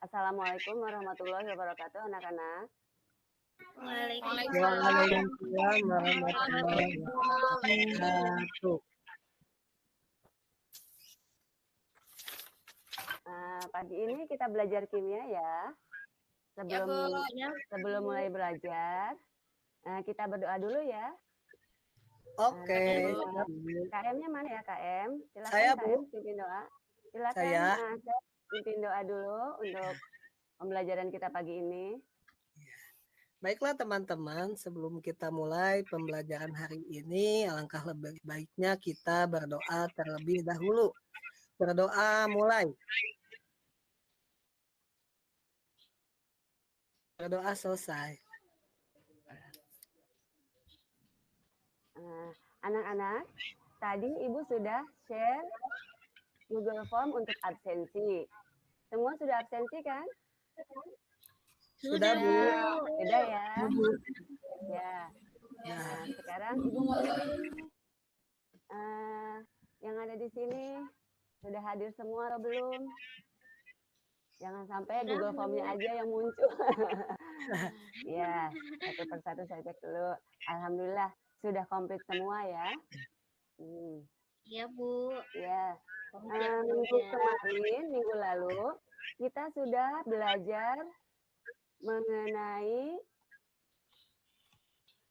Assalamualaikum warahmatullahi wabarakatuh, anak-anak. Waalaikumsalam. Waalaikumsalam warahmatullahi wabarakatuh. Pagi ini kita belajar kimia ya. Sebelum mulai belajar, kita berdoa dulu ya. Oke. KM-nya mana ya, KM? Silakan Saya, KM pimpin doa. Silakan Saya. saya pimpin doa dulu untuk pembelajaran kita pagi ini. Baiklah teman-teman, sebelum kita mulai pembelajaran hari ini, alangkah lebih baiknya kita berdoa terlebih dahulu. Berdoa mulai. Berdoa selesai. Anak-anak, tadi Ibu sudah share Google Form untuk absensi. Semua sudah absensi kan? Sudah, Bu. Sudah ya. Ya. Ya. Nah, sekarang Ibu mau yang ada di sini sudah hadir semua atau belum? Jangan sampai Google Form-nya aja yang muncul. Ya, satu persatu saya cek dulu. Alhamdulillah sudah komplit semua ya. Iya, Bu. Ya. Minggu lalu kita sudah belajar mengenai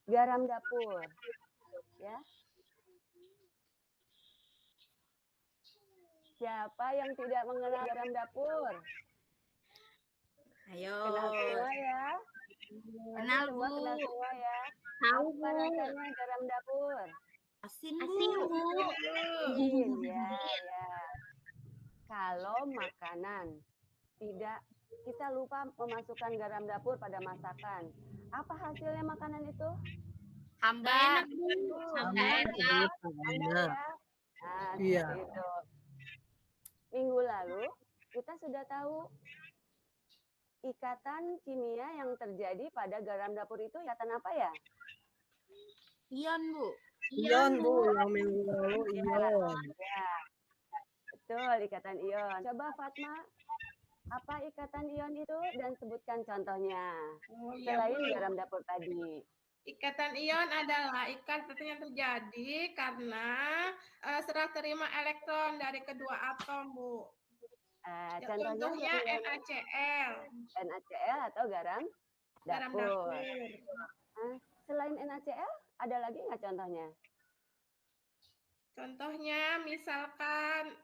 garam dapur, ya. Siapa yang tidak mengenal garam dapur? Ayo. Kenal semua ya. Kenal, Bu. Kenal semua ya. Tahu, Apa rasanya garam dapur? Asin, Bu. Asin, ya. Kalau makanan kita lupa memasukkan garam dapur pada masakan, apa hasilnya makanan itu? Hambar. Hambar ya. Nah, Iya. seperti itu. Minggu lalu kita sudah tahu ikatan kimia yang terjadi pada garam dapur itu ikatan apa ya? Ion, Bu. Ion, Bu. Yang minggu lalu ion. Ya. Betul, ikatan ion. Coba Fatma, apa ikatan ion itu dan sebutkan contohnya. Selain garam dapur tadi. Ikatan ion adalah ikatan yang terjadi karena serah terima elektron dari kedua atom, Bu. Contohnya NaCl. NaCl atau garam dapur. Selain NaCl, ada lagi nggak contohnya? Contohnya misalkan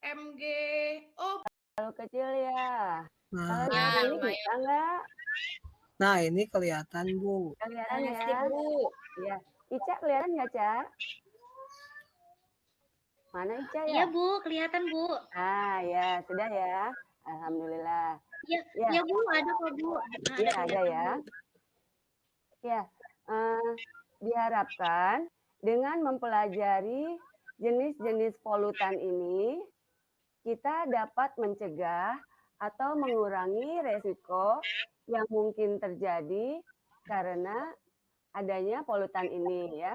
MgO. Kalau kecil ya. Nah, kalau ini bisa nggak? Nah, ini kelihatan, Bu. Kelihatan ya, Bu. Ya. Ica kelihatan nggak, Ca? Mana Ica ya? Iya, Bu. Kelihatan, Bu. Ya. Sudah ya. Alhamdulillah. Iya, Bu. Ada kok, Bu. Iya, ada ya. Ya. Diharapkan dengan mempelajari jenis-jenis polutan ini, kita dapat mencegah atau mengurangi resiko yang mungkin terjadi karena adanya polutan ini ya.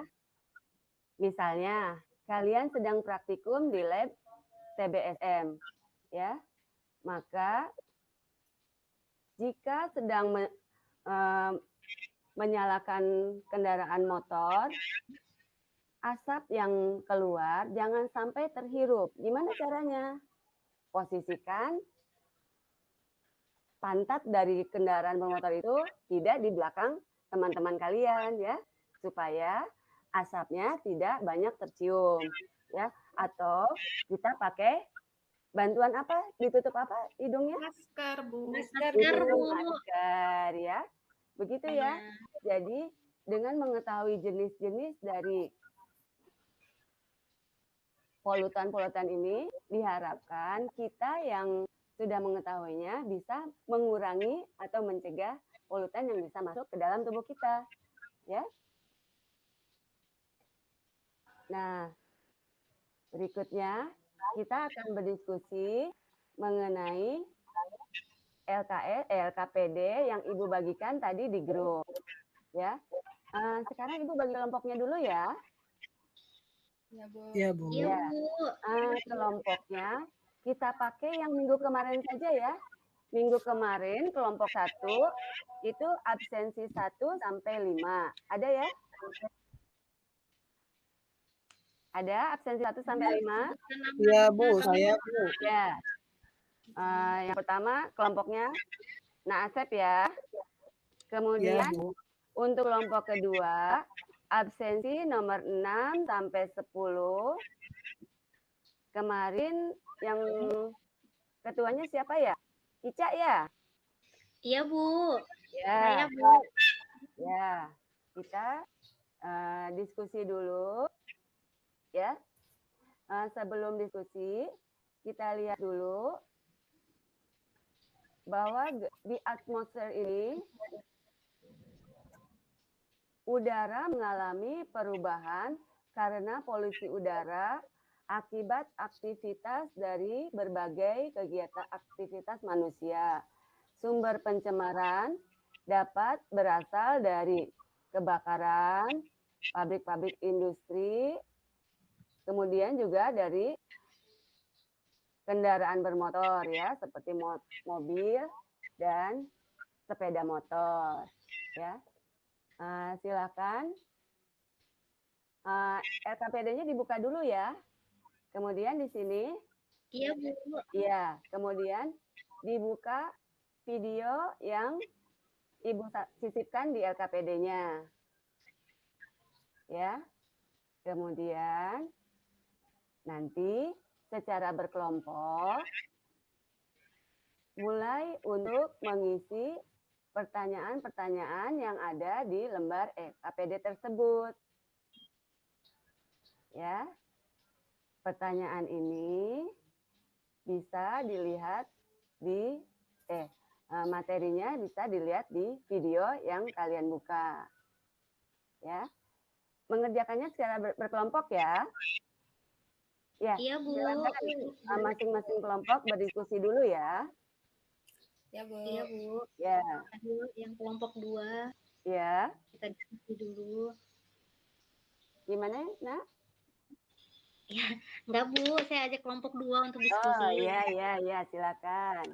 Misalnya, kalian sedang praktikum di lab TBSM ya. Maka jika sedang menyalakan kendaraan motor, asap yang keluar jangan sampai terhirup. Gimana caranya? Posisikan pantat dari kendaraan bermotor itu tidak di belakang teman-teman kalian ya, supaya asapnya tidak banyak tercium ya. Atau kita pakai bantuan apa? Ditutup apa hidungnya? Masker, Bu. Masker ya. Begitu ya. Jadi dengan mengetahui jenis-jenis dari polutan-polutan ini, diharapkan kita yang sudah mengetahuinya bisa mengurangi atau mencegah polutan yang bisa masuk ke dalam tubuh kita. Ya. Nah, berikutnya kita akan berdiskusi mengenai LKPD yang Ibu bagikan tadi di grup. Ya. Sekarang Ibu bagi kelompoknya dulu ya. Ya, Bu. Iya, Bu. Ya. Kelompoknya kita pakai yang minggu kemarin saja ya. Minggu kemarin kelompok 1 itu absensi 1 sampai 5. Ada ya? Ada absensi 1 sampai 5? Iya, Bu, saya Bu. Ya. Yang pertama kelompoknya Naasep ya. Kemudian Ya, Bu. untuk kelompok kedua absensi nomor 6 sampai 10. Kemarin yang ketuanya siapa ya? Ica ya? Iya, Bu. Ya. Saya, Bu. Ya. Kita diskusi dulu ya. Sebelum diskusi kita lihat dulu bahwa di atmosfer ini udara mengalami perubahan karena polusi udara akibat aktivitas dari berbagai kegiatan aktivitas manusia. Sumber pencemaran dapat berasal dari kebakaran, pabrik-pabrik industri, kemudian juga dari kendaraan bermotor ya, seperti mobil dan sepeda motor ya. Silakan LKPD-nya dibuka dulu ya. Kemudian di sini Iya, Bu. ya, kemudian dibuka video yang Ibu sisipkan di LKPD-nya. Ya. Kemudian nanti secara berkelompok mulai untuk mengisi pertanyaan-pertanyaan yang ada di lembar LKPD tersebut. Ya. Pertanyaan ini bisa dilihat di materinya bisa dilihat di video yang kalian buka. Ya. Mengerjakannya secara berkelompok ya. Ya. Iya, Bu. Masing-masing kelompok berdiskusi dulu ya. Ya, Bu. Iya, Bu. Ya. Yang kelompok 2. Ya. Kita diskusi dulu. Gimana, Nak? Ya, enggak, Bu. Saya ajak kelompok 2 untuk diskusi. Oh, ya, silakan.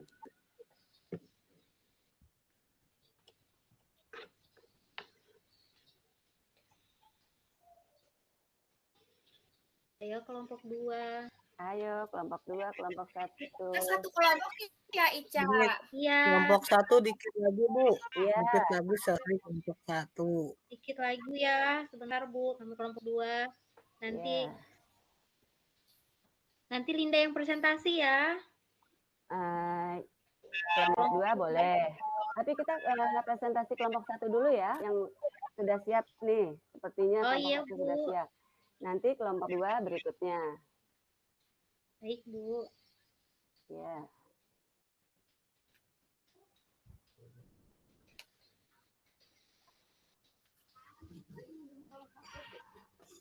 Ayo kelompok 2. Ayo kelompok 2, kelompok 1. Satu kelompok ya, Ica. Iya. Kelompok 1 dikit lagi, Bu. Iya. Dikit lagi selesai kelompok 1. Dikit lagi ya. Sebentar, Bu. Kami kelompok 2. Nanti nanti Linda yang presentasi ya. Kelompok 2 boleh. Tapi kita presentasi kelompok 1 dulu ya, yang sudah siap nih. Sepertinya kelompok 1 sudah siap. Nanti kelompok 2 berikutnya. Baik, Bu. Ya.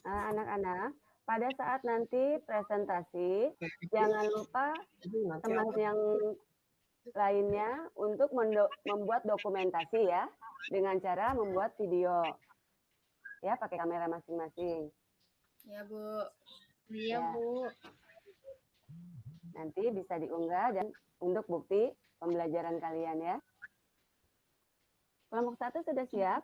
Anak-anak, pada saat nanti presentasi, jangan lupa teman yang lainnya untuk membuat dokumentasi ya, dengan cara membuat video. Ya, pakai kamera masing-masing. Ya, Bu. Iya, Bu. Nanti bisa diunggah dan untuk bukti pembelajaran kalian ya. Kelompok 1 sudah siap?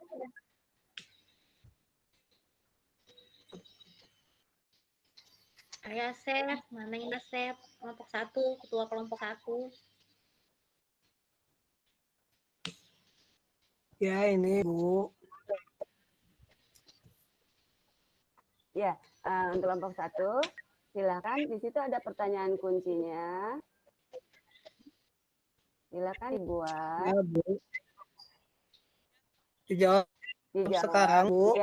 Saya Sep, mana yang Sep? Kelompok 1, ketua kelompok 1. Ya, ini, Bu. Ya, untuk kelompok 1, silakan. Di situ ada pertanyaan kuncinya. Silakan dibuat. Ya, Bu. Dijawab sekarang, Bu.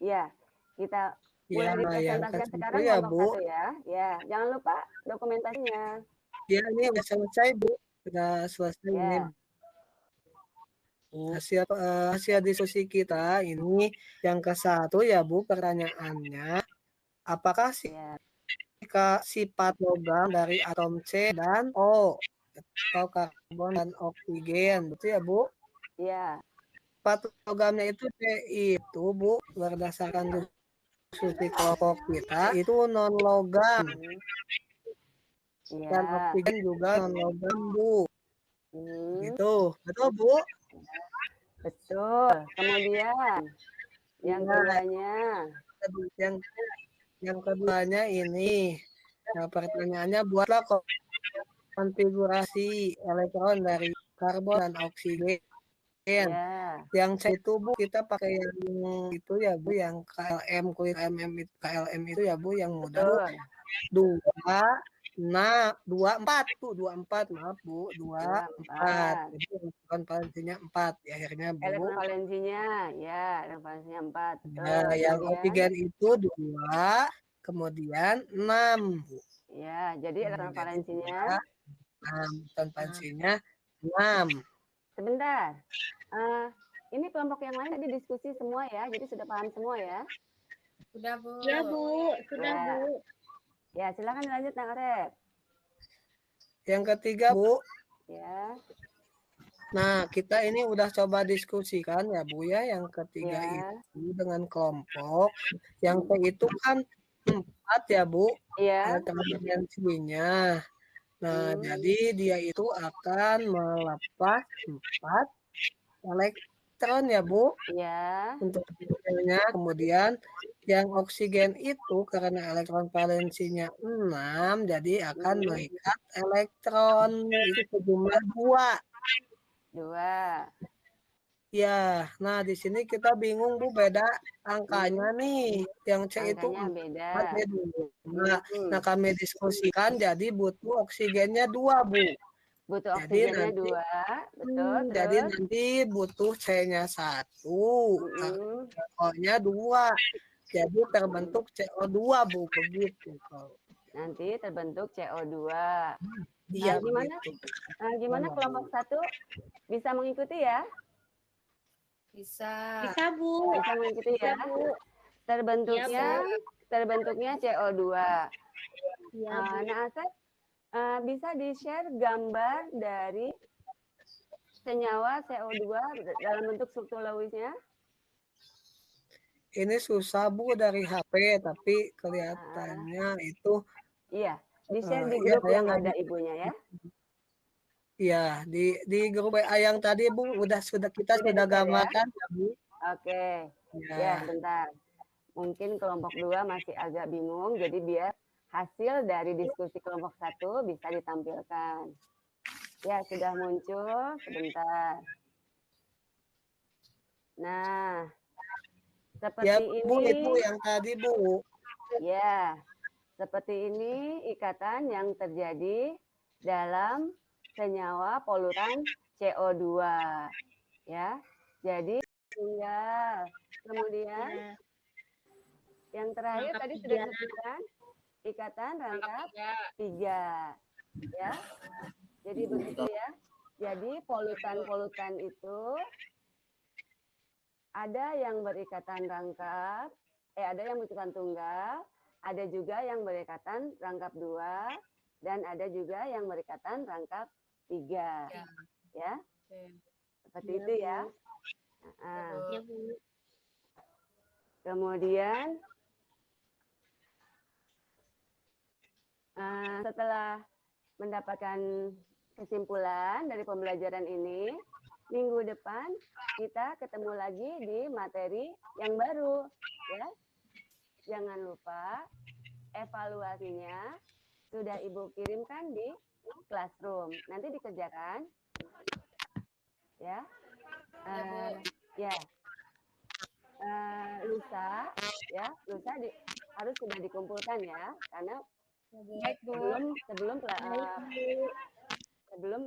Ya. Kita mulai dipresentasikan sekarang ya, kelompok 1 ya. Ya, jangan lupa dokumentasinya. Ya, ini udah selesai, Bu. Sudah selesai ini. Hasil diskusi kita ini yang ke-1 ya, Bu, pertanyaannya. Apakah sifat logam dari atom C dan O atau karbon dan oksigen, betul ya, Bu? Iya. Sifat logamnya itu C itu, Bu, berdasarkan diskusi kelompok kita itu non logam. dan Iya. oksigen juga non-logam, Bu. Hmm, Gitu. Betul, Bu? betul. Kemudian yang Iya. keduanya. Yang yang keduanya ini. Nah, pertanyaannya buatlah konfigurasi elektron dari karbon dan oksigen. Ya. Yang C itu Bu kita pakai yang itu ya Bu, yang KLM itu ya Bu, yang mudah Bu. Betul. 24 Bu, 24 maaf Bu, 24. 24. Jadi elektron valensinya 4 di akhirnya Bu. Elektron valensinya, ya, elektron valensinya 4. Betul. Nah, yang Kemudian, oksigen itu 2, kemudian 6 Bu. ya, jadi elektron Jadi valensinya 6, elektron valensinya 6. sebentar. Ini kelompok yang lain tadi diskusi semua ya, jadi sudah paham semua ya. Sudah, Bu. Ya, Bu. Sudah, Ya. Bu. Ya, silakan lanjut, Kang Arep. Yang ketiga Bu, Ya. nah kita ini udah coba diskusikan ya Bu ya, yang ketiga Ya. itu dengan kelompok. Yang P itu kan 4 ya Bu, Iya. elektron valensinya. Nah, jadi dia itu akan melepas 4 elektron ya Bu. Iya. Untuk detailnya, kemudian yang oksigen itu karena elektron valensinya 6, jadi akan mengikat elektron itu sejumlah 2. 2. Ya, nah di sini kita bingung Bu, beda angkanya nih. Yang C itu Angkanya beda. 4, B 2. Nah, kami diskusikan jadi butuh oksigennya 2 Bu. Butuh Jadi oksigennya nanti 2. Betul, jadi terus. nanti butuh C-nya 1, O-nya 2. Jadi terbentuk CO2 Bu, begitu. Nanti terbentuk CO2. Iya, Gimana? begitu. Gimana kelompok 1 bisa mengikuti ya? Bisa. Bisa, Bu. Bisa mengikuti Bisa, ya? Bu. Terbentuknya CO2. Iya, Bu. Nah, Asep, bisa di-share gambar dari senyawa CO2 dalam bentuk struktur Lewisnya? Ini susah Bu dari HP, tapi kelihatannya itu Iya, di-share di ya grup saya yang nggak ada ibunya ya. Iya, di grup WA yang tadi Bu kita sudah di-share ya? gambarkan ya Bu. Oke. Ya, bentar. Mungkin kelompok 2 masih agak bingung, jadi biar hasil dari diskusi kelompok 1 bisa ditampilkan. Ya, sudah muncul, sebentar. Nah, seperti Ya ini. Bu, itu yang tadi Bu. Ya, seperti ini ikatan yang terjadi dalam senyawa polutan CO2. Ya, jadi tinggal kemudian Ya. yang terakhir Rangkap tadi 3. sudah disebutkan ikatan rangkap 3. Ya. Jadi begitu ya. Jadi polutan-polutan itu ada yang berikatan rangkap, ada yang berikatan tunggal, ada juga yang berikatan rangkap 2, dan ada juga yang berikatan rangkap 3. Ya. Seperti itu ya. Ya, Bu. Kemudian setelah mendapatkan kesimpulan dari pembelajaran ini, minggu depan kita ketemu lagi di materi yang baru, ya. Jangan lupa evaluasinya sudah Ibu kirimkan di Classroom. Nanti dikerjakan, ya. Ya. Lusa harus sudah dikumpulkan ya, karena sebelum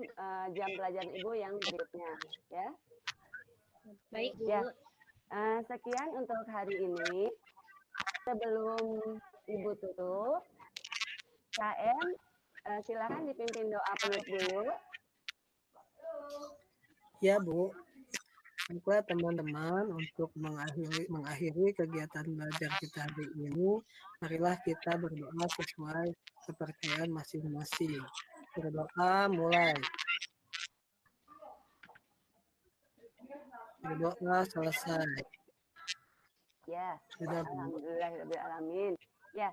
jam pelajaran Ibu yang berikutnya, ya. Baik, Bu. Ya. Sekian untuk hari ini. Sebelum Ibu tutup, KM silakan dipimpin doa penutup dulu. Ya Bu. Baiklah teman-teman, untuk mengakhiri kegiatan belajar kita hari ini, marilah kita berdoa sesuai kepercayaan masing-masing. Berdoa mulai. Berdoa selesai. Ya, Sudah, Bu. alhamdulillahirabbil alamin. Ya,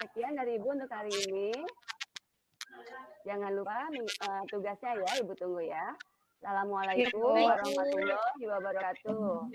sekian dari Ibu untuk hari ini. Jangan lupa tugasnya ya, Ibu tunggu ya. Assalamualaikum Bu. warahmatullahi wabarakatuh.